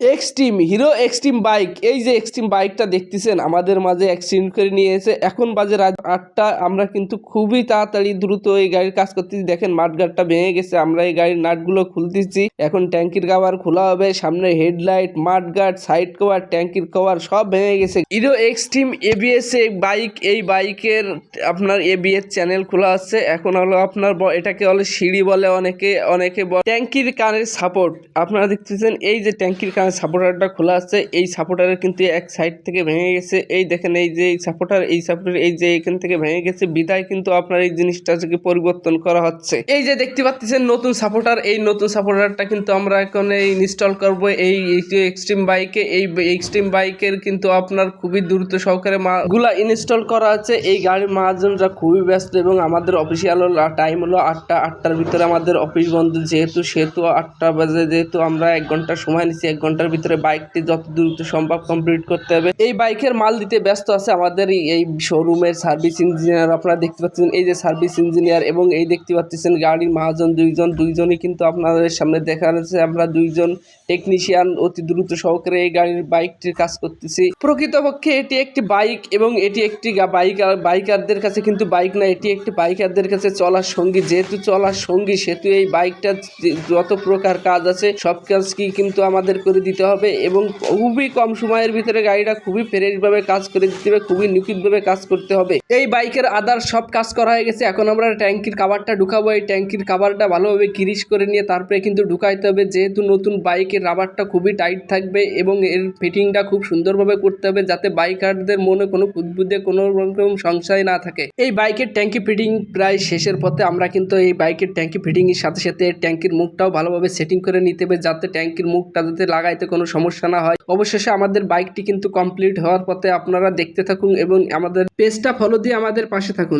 Extreme hero extreme bike, এই যে extreme বাইকটা দেখতেছেন আমাদের মাঝে অ্যাক্সিডেন্ট করে নিয়ে এসে এখন বাজে রাত 8টা। আমরা কিন্তু খুবই তাড়াতাড়ি দ্রুত এই গাড়ির কাজ করতেছি। দেখেন মাঠগাটটা ভেঙে গেছে, আমরা এই গাড়ির নাটগুলো খুলতেছি। এখন ট্যাঙ্কির কভার খোলা হবে, সামনে হেডলাইট, মাঠগার্ড, সাইড কভার, ট্যাঙ্কির কভার সব ভেঙে গেছে। হিরো এক্সট্রিম এবিএস বাইক, এই বাইকের আপনার এবিএস চ্যানেল খোলা আছে। এখন হলো আপনার এটাকে বলে সিঁড়ি বলে, অনেকে ট্যাঙ্কির কানের সাপোর্ট আপনারা দেখতেছেন। এই যে ট্যাঙ্কির কানের সাপোর্টারটা খোলা আছে, এই সাপোর্টারের কিন্তু এক সাইড থেকে ভেঙে গেছে। এই দেখেন এই যে সাপোর্টার, এই সাপোর্টার এই যে এখান থেকে ভেঙে গেছে, বিদায় কিন্তু আপনার এই জিনিসটাকে পরিবর্তন করা হচ্ছে। এই যে দেখতে পাচ্ছেন নতুন সাপোর্টার, এই নতুন সাপোর্টারটা কিন্তু আমরা এখন ইনস্টল করব এই এক্সট্রিম বাইকে। এই এক্সট্রিম বাইকের কিন্তু আপনার খুবই দ্রুত সহকারে গুলা ইনস্টল করা আছে। এই গাড়ির মহাজনরা খুবই ব্যস্ত এবং আমাদের অফিসিয়াল টাইম হলো 8টা। 8টার ভিতরে আমাদের অফিস বন্ধ, সেহেতু 8টা বাজে, যেহেতু আমরা 1 ঘন্টা সময় নিচ্ছি, 1 ঘন্টার ভিতরে বাইকটি যত দ্রুত সম্ভব কমপ্লিট করতে হবে। এই বাইকের মাল দিতে ব্যস্ত আছে আমাদের এই শোরুমের সার্ভিস ইঞ্জিনিয়ার। আপনারা দেখতে পাচ্ছেন এই যে সার্ভিস ইঞ্জিনিয়ার, এবং এই দেখতে পাচ্ছেন গাড়ির মহাজন দুইজনই কিন্তু আপনাদের সামনে দেখা যাচ্ছে। আমরা দুইজন টেকনিশিয়ান অতি দ্রুত সহকারে এই গাড়ির বাইকটির কাজ করতেছি। প্রকৃতপক্ষে এটি একটি বাইক এবং এটি একটি বাইকারদের কাছে কিন্তু বাইক না, এটি একটি বাইকারদের কাছে চলার সঙ্গী। যেহেতু চলার সঙ্গী সেহেতু এই বাইকটা যত প্রকার কাজ আছে সব কাজ কি কিন্তু আমাদের করে দিতে হবে, এবং খুবই কম সময়ের ভিতরে গাড়িটা খুবই ফ্রেশভাবে কাজ করে দিতে হবে, খুবই নিখুঁতভাবে কাজ করতে হবে। এই বাইকের আদার সব কাজ করা হয়ে গেছে। এখন আমরা ট্যাঙ্কির কাভারটা ঢুকাবো। এই ট্যাঙ্কির কাভারটা ভালোভাবে গ্রিস করে নিয়ে তারপরে কিন্তু ঢুকাইতে হবে, যেহেতু নতুন বাইকের রাবারটা খুবই টাইট থাকবে এবং এর ফিটিংটা খুব সুন্দরভাবে করতে হবে, যাতে বাইকারদের মনে কোনো বুদ্বুদে কোনো রকম সংশয় না থাকে। এই বাইকের ট্যাঙ্কি ফিটিং প্রায় শেষের পথে। আমরা কিন্তু এই বাইকের ট্যাঙ্কি ফিটিংয়ের সাথে সাথে ট্যাঙ্কির মুখটাও ভালোভাবে সেটিং করে নিতে হবে, যাতে ট্যাঙ্কির মুখটা যাতে লাগাইতে কোনো সমস্যা না হয়। অবশেষে আমাদের বাইকটি কিন্তু কমপ্লিট হওয়ার পথে। আপনারা দেখতে থাকুন এবং আমাদের পেজটা ফলো দিয়ে আমাদের পাশে থাকুন।